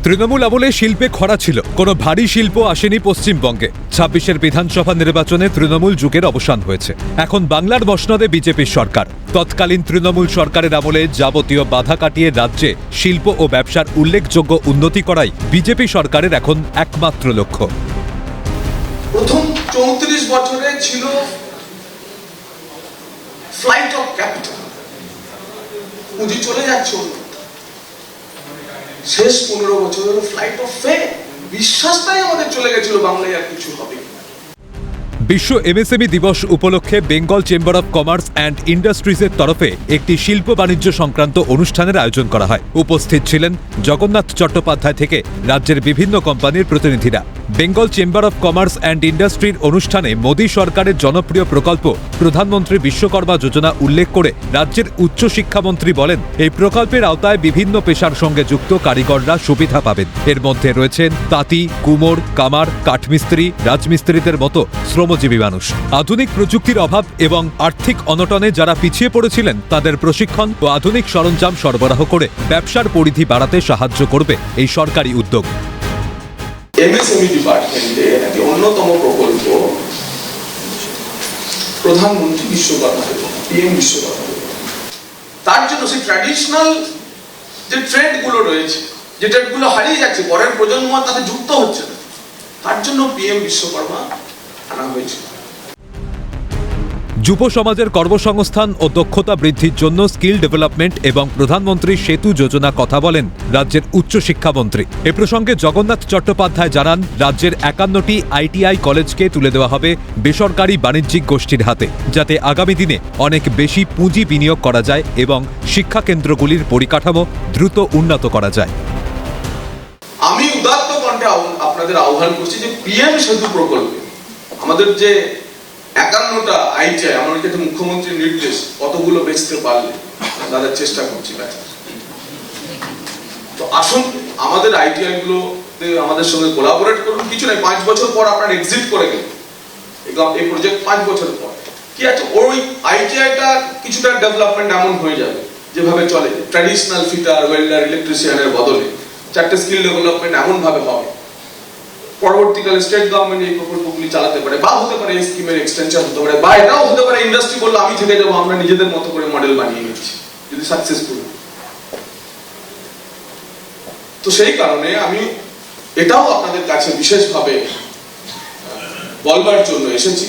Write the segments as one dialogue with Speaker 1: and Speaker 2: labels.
Speaker 1: তৃণমূল আমলে শিল্পে খরা ছিল, কোনো ভারী শিল্প আসেনি পশ্চিমবঙ্গে। ২৬-এর বিধানসভা নির্বাচনে তৃণমূল যুগের অবসান হয়েছে। এখন বাংলার মসনদে বিজেপির সরকার। তৎকালীন তৃণমূল সরকারের আমলে যাবতীয় বাধা কাটিয়ে রাজ্যে শিল্প ও ব্যবসার উল্লেখযোগ্য উন্নতি করাই বিজেপি সরকারের এখন একমাত্র লক্ষ্য।
Speaker 2: প্রথম ৩৪ বছরে ছিল ফ্লাইট অফ ক্যাপিটাল, পুঁজি চলে যাচ্ছে। শেষ ১৫ বছরের ফ্লাইট অফ ফেথ, বিশ্বাসটাই আমাদের চলে গেছিল বাংলায় আর কিছু হবে।
Speaker 1: বিশ্ব এমএসএমই দিবস উপলক্ষে Bengal Chamber of Commerce and ইন্ডাস্ট্রিজের তরফে একটি শিল্প বাণিজ্য সংক্রান্ত অনুষ্ঠানের আয়োজন করা হয়। উপস্থিত ছিলেন জগন্নাথ চট্টোপাধ্যায় থেকে রাজ্যের বিভিন্ন কোম্পানির প্রতিনিধিরা। Bengal Chamber of Commerce and ইন্ডাস্ট্রির অনুষ্ঠানে মোদী সরকারের জনপ্রিয় প্রকল্প প্রধানমন্ত্রী বিশ্বকর্মা যোজনা উল্লেখ করে রাজ্যের উচ্চশিক্ষামন্ত্রী বলেন, এই প্রকল্পের আওতায় বিভিন্ন পেশার সঙ্গে যুক্ত কারিগররা সুবিধা পাবেন। এর মধ্যে রয়েছেন তাঁতি, কুমোর, কামার, কাঠমিস্ত্রি, রাজমিস্ত্রিদের মতো শ্রমজীবী মানুষ। আধুনিক প্রযুক্তির অভাব এবং আর্থিক অনটনে যারা পিছিয়ে পড়েছিলেন তাদের প্রশিক্ষণ ও আধুনিক সরঞ্জাম সরবরাহ করে ব্যবসার পরিধি বাড়াতে সাহায্য করবে এই সরকারি উদ্যোগ।
Speaker 2: এমএসএমই ডিপার্টমেন্টে একটি অন্যতম প্রকল্প প্রধানমন্ত্রী বিশ্বকর্মা যোজনা, পিএম বিশ্বকর্মা যোজনা। তার জন্য সেই ট্র্যাডিশনাল যে ট্রেডগুলো রয়েছে, যে ট্রেডগুলো হারিয়ে যাচ্ছে, পরের প্রজন্ম তাতে যুক্ত হচ্ছে না, তার জন্য পিএম বিশ্বকর্মা আনা হয়েছিল।
Speaker 1: যুব সমাজের কর্মসংস্থান ও দক্ষতা বৃদ্ধির জন্য স্কিল ডেভেলপমেন্ট এবং প্রধানমন্ত্রী সেতু যোজনা কথা বলেন রাজ্যের উচ্চশিক্ষামন্ত্রী। এ প্রসঙ্গে জগন্নাথ চট্টোপাধ্যায় জানান, রাজ্যের ৫১টি আইটিআই কলেজকে তুলে দেওয়া হবে বেসরকারি বাণিজ্যিক গোষ্ঠীর হাতে, যাতে আগামী দিনে অনেক বেশি পুঁজি বিনিয়োগ করা যায় এবং শিক্ষা কেন্দ্রগুলির পরিকাঠামো দ্রুত উন্নত করা যায়।
Speaker 2: আমি উদাত্ত কণ্ঠে আপনাদের আহ্বান করছি যে পিএম সেতু প্রকল্পে আমাদের যে ৫১টা আইটিআই, আমার কাছে মুখ্যমন্ত্রীর নির্দেশ, কতগুলো বেচতে পারলে তাদের চেষ্টা করছি বেচার। তো আসুন আমাদের আইটিআই গুলো আমাদের সঙ্গে কোলাবোরেট করুন। কিছু নাই, ৫ বছর পর আপনার এক্সিট করে গেলেন, এই প্রজেক্ট ৫ বছর পর কি আছে, ওই আইটিআইটা কিছুটা ডেভেলপমেন্ট এমন হয়ে যাবে যেভাবে চলে ট্র্যাডিশনাল ফিটার, ওয়েল্ডার, ইলেকট্রিশিয়ানের বদলে 4টে স্কিল ডেভেলপমেন্ট এমন ভাবে হবে। পরবর্তীকালে স্টেট গভর্নমেন্ট এই প্রকল্পগুলি চালাতে পারে, বা হতে পারে এই স্কিমের এক্সটেনশন হতে পারে, বা এটাও হতে পারে ইন্ডাস্ট্রি বললো আমি থেকে যাবো, আমরা নিজেদের মতো করে মডেল বানিয়ে নিচ্ছি, যদি সাকসেসফুল। তো সেই কারণে আমি এটাও আপনাদের কাছে বিশেষভাবে বলবার জন্য এসেছি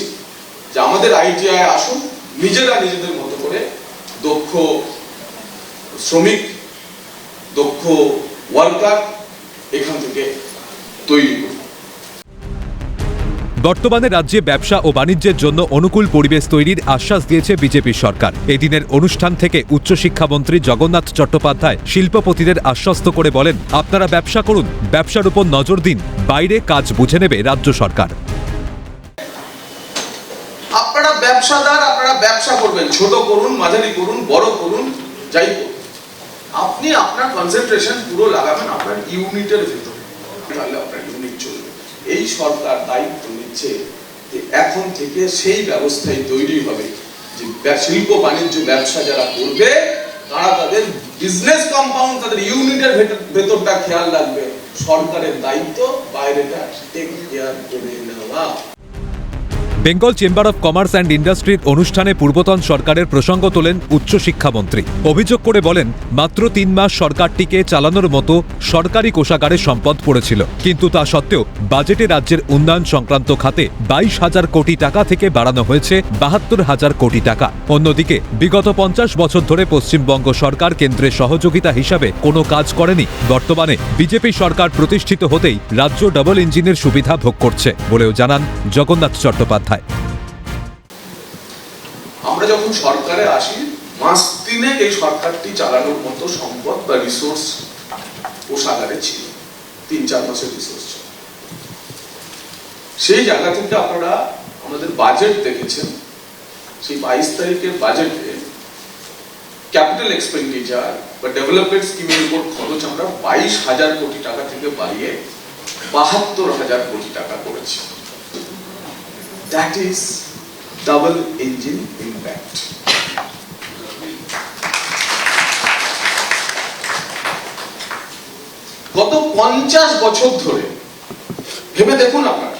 Speaker 2: যে আমাদের আইটিআই আসুন, নিজেরা নিজেদের মতো করে দক্ষ শ্রমিক, দক্ষ ওয়ার্কার এখান থেকে তৈরি করুন।
Speaker 1: বর্তমানে রাজ্যে ব্যবসা ও বাণিজ্যের জন্য অনুকূল পরিবেশ তৈরির আশ্বাস দিয়েছে বিজেপি সরকার। এদিনের অনুষ্ঠান থেকে উচ্চশিক্ষামন্ত্রী জগন্নাথ চট্টোপাধ্যায় শিল্পপতিদের আশ্বস্ত করে বলেন, আপনারা ব্যবসা করুন, ব্যবসার উপর নজর দিন, বাইরে কাজ বুঝে নেবে রাজ্য সরকার।
Speaker 2: আপনারা ব্যবসাদার, আপনারা ব্যবসা করবেন, ছোট করুন, মাঝারি করুন, বড় করুন, যাই করুন, আপনি আপনার কনসেন্ট্রেশন পুরো লাগাবেন আপনার ইউনিটের ভিতরে, তাহলে আপনার ইউনিট চলবে। এই সরকার দায়িত্ব নিচ্ছে যে এখন থেকে সেই ব্যবস্থায় তৈরি হবে যে শিল্প বাণিজ্য ব্যবসা যারা করবে তারা তাদের বিজনেস কম্পাউন্ড, তাদের ইউনিটের ভেতরটা খেয়াল রাখবে। সরকারের দায়িত্ব বাইরেটা টেক কেয়ার করে নেওয়া।
Speaker 1: Bengal Chamber of Commerce and ইন্ডাস্ট্রির অনুষ্ঠানে পূর্বতন সরকারের প্রসঙ্গ তোলেন উচ্চশিক্ষামন্ত্রী। অভিযোগ করে বলেন, মাত্র ৩ মাস সরকারটিকে চালানোর মতো সরকারি কোষাগারে সম্পদ পড়েছিল, কিন্তু তা সত্ত্বেও বাজেটে রাজ্যের উন্নয়ন সংক্রান্ত খাতে ২২,০০০ কোটি টাকা থেকে বাড়ানো হয়েছে ৭২,০০০ কোটি টাকা। অন্যদিকে বিগত ৫০ বছর ধরে পশ্চিমবঙ্গ সরকার কেন্দ্রের সহযোগিতা হিসাবে কোনো কাজ করেনি। বর্তমানে বিজেপি সরকার প্রতিষ্ঠিত হতেই রাজ্য ডাবল ইঞ্জিনের সুবিধা ভোগ করছে বলেও জানান জগন্নাথ চট্টোপাধ্যায়।
Speaker 2: আমরা যখন সরকারে আসি, মাস ৩ এই সরকারটি চালানোর মতো সম্পদ বা রিসোর্স কোষাগারে ছিল, ৩-৪ মাসের রিসোর্স ছিল। সেই জায়গা থেকে আপনারা আমাদের বাজেট দেখেছেন, সেই ২২ তারিখের বাজেটে ক্যাপিটাল এক্সপেন্ডিচার বা ডেভেলপমেন্ট স্কিমের উপর খরচ আমরা ২২,০০০ কোটি টাকা থেকে বাড়িয়ে ৭২,০০০ কোটি টাকা করেছি। That is double engine impact. গত 50 বছর ধরে ভেবে দেখুন আপনারা,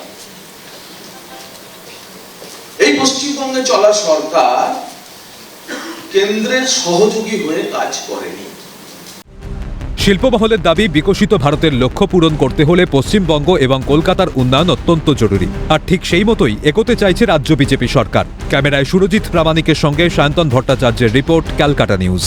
Speaker 2: এই পশ্চিমবঙ্গে চলা সরকার কেন্দ্রের সহযোগী হয়ে কাজ করেনি।
Speaker 1: শিল্পমহলের দাবি, বিকশিত ভারতের লক্ষ্য পূরণ করতে হলে পশ্চিমবঙ্গ এবং কলকাতার উন্নয়ন অত্যন্ত জরুরি। আর ঠিক সেই মতোই এগোতে চাইছে রাজ্য বিজেপি সরকার। ক্যামেরায় সুরজিৎ প্রামাণিকের সঙ্গে সায়ন্তন ভট্টাচার্যের রিপোর্ট, ক্যালকাটা নিউজ।